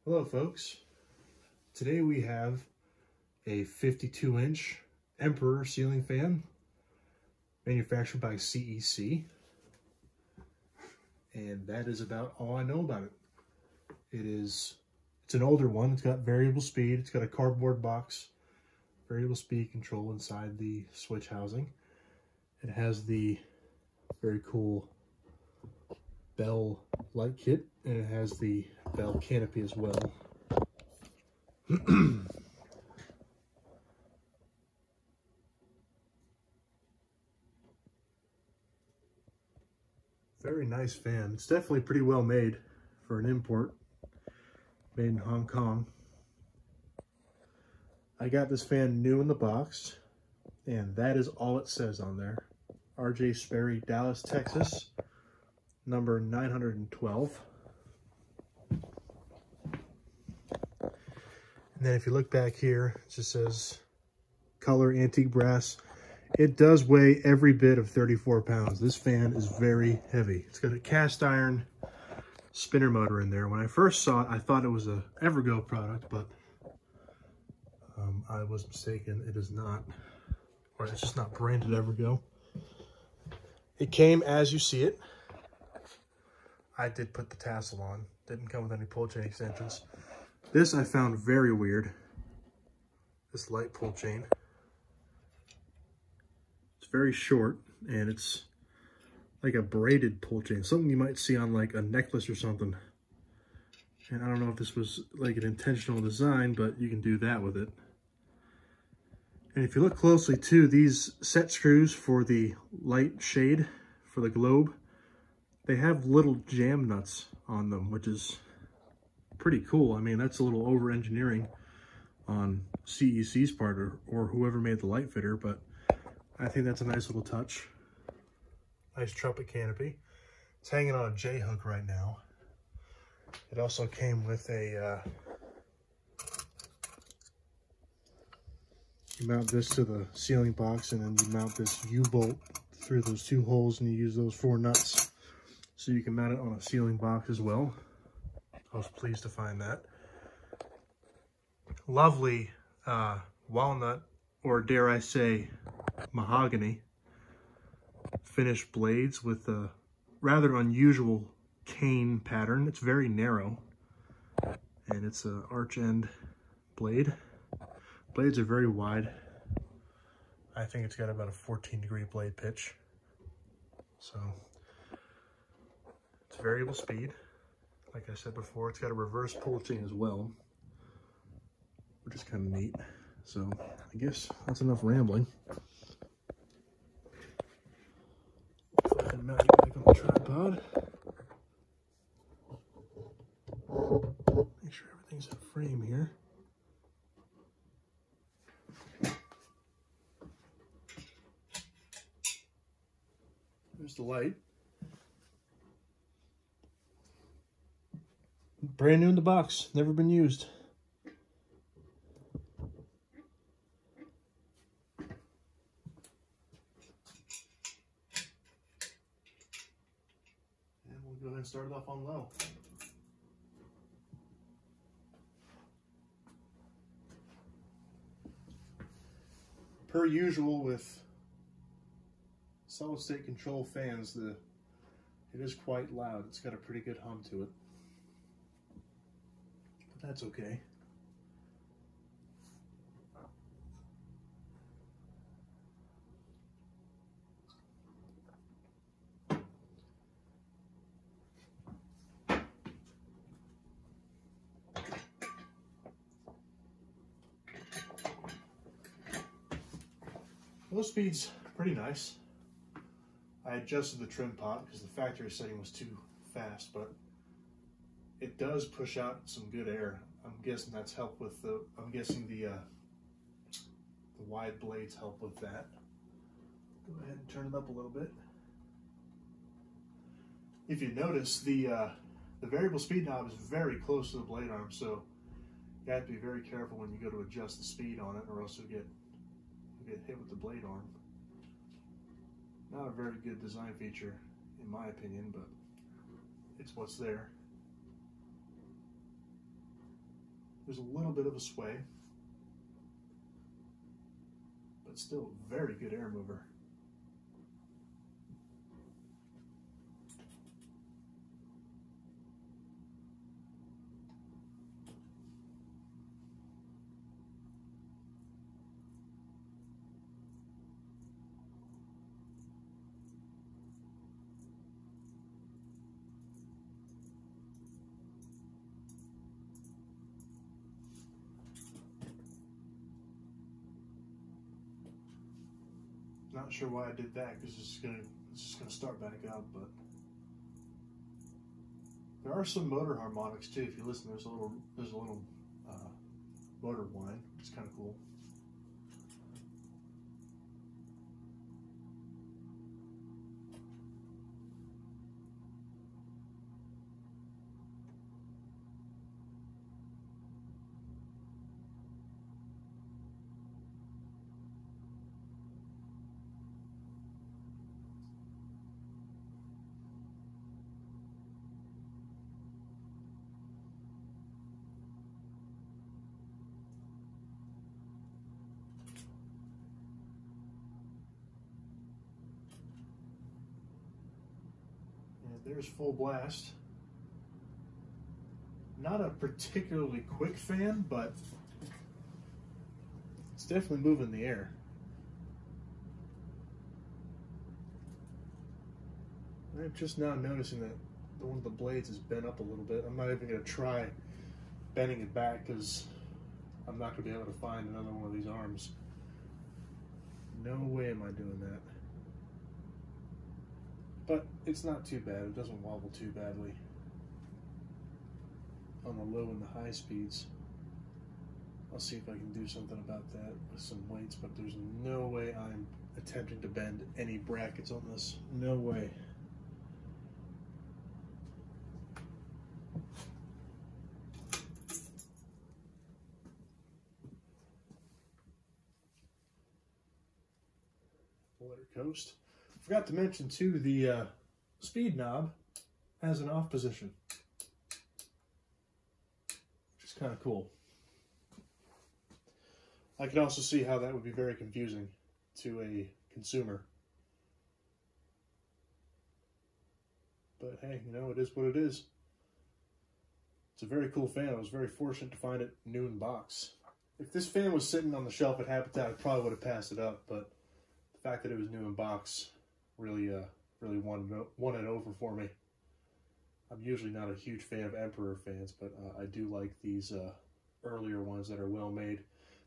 Hello folks, today we have a 52-inch Emperor ceiling fan manufactured by CEC, and that is about all I know about it. It's an older one. It's got variable speed. It's got a cardboard box, variable speed control inside the switch housing. It has the very cool bell light kit, and it has the bell canopy as well. Very nice fan. It's definitely pretty well made for an import, made in Hong Kong. I got this fan new in the box, and that is all it says on there. RJ Sperry, Dallas, Texas, number 912. And then if you look back here, it just says color antique brass. It does weigh every bit of 34 pounds. This fan is very heavy. It's got a cast iron spinner motor in there. When I first saw it, I thought it was a Evergo product, but I was mistaken. It is not, or it's just not branded Evergo. It came as you see it. I did put the tassel on. Didn't come with any pull chain extensions. This I found very weird. This light pull chain. It's very short, and it's like a braided pull chain. Something you might see on like a necklace or something. And I don't know if this was like an intentional design, but you can do that with it. And if you look closely too, these set screws for the light shade for the globe, they have little jam nuts on them, which is pretty cool. I mean, that's a little over engineering on CEC's part, or whoever made the light fitter, but I think that's a nice little touch. Nice trumpet canopy. It's hanging on a J-hook right now. It also came with a, you mount this to the ceiling box, and then you mount this U-bolt through those two holes, and you use those 4 nuts. So you can mount it on a ceiling box as well. I was pleased to find that. Lovely walnut, or dare I say, mahogany finished blades with a rather unusual cane pattern. It's very narrow, and it's an arch end blade. Blades are very wide. I think it's got about a 14-degree blade pitch. So it's variable speed. Like I said before, it's got a reverse pull chain as well, which is kind of neat. So I guess that's enough rambling. Go ahead and mount it back on the tripod. Make sure everything's in frame here. There's the light. Brand new in the box, never been used. And we'll go ahead and start it off on low. Per usual with solid state control fans, it is quite loud. It's got a pretty good hum to it. But that's okay. Low speed's pretty nice. I adjusted the trim pot because the factory setting was too fast, but it does push out some good air. I'm guessing that's helped with the, the wide blades help with that. Go ahead and turn it up a little bit. If you notice, the variable speed knob is very close to the blade arm, so you have to be very careful when you go to adjust the speed on it, or else you'll get hit with the blade arm. Not a very good design feature, in my opinion, but it's what's there. There's a little bit of a sway, but still very good air mover. Not sure why I did that, because it's just gonna start back up, but there are some motor harmonics too. If you listen, there's a little motor whine, which is kind of cool. There's full blast. Not a particularly quick fan, but it's definitely moving the air. I'm just now noticing that one of the blades is bent up a little bit. I'm not even going to try bending it back because I'm not going to be able to find another one of these arms. No way am I doing that. But it's not too bad. It doesn't wobble too badly on the low and the high speeds. I'll see if I can do something about that with some weights, but there's no way I'm attempting to bend any brackets on this. No way. Let her coast. Forgot to mention too, the speed knob has an off position, which is kind of cool. I can also see how that would be very confusing to a consumer. But hey, you know, it is what it is. It's a very cool fan. I was very fortunate to find it new in box. If this fan was sitting on the shelf at Habitat, I probably would have passed it up, but the fact that it was new in box really won it over for me. I'm usually not a huge fan of Emperor fans, but I do like these earlier ones that are well made.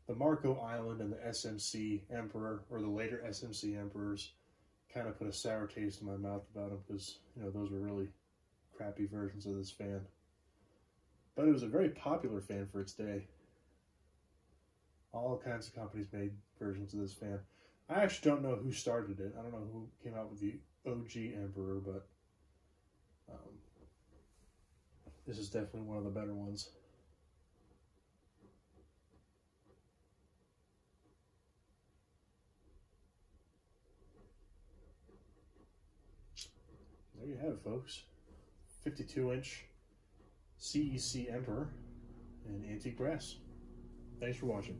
The Marco Island and the SMC Emperor, or the later SMC Emperors, kind of put a sour taste in my mouth about them because, you know, those were really crappy versions of this fan. But it was a very popular fan for its day. All kinds of companies made versions of this fan. I actually don't know who started it. I don't know who came out with the OG Emperor, but this is definitely one of the better ones. There you have it, folks. 52-inch CEC Emperor in antique brass. Thanks for watching.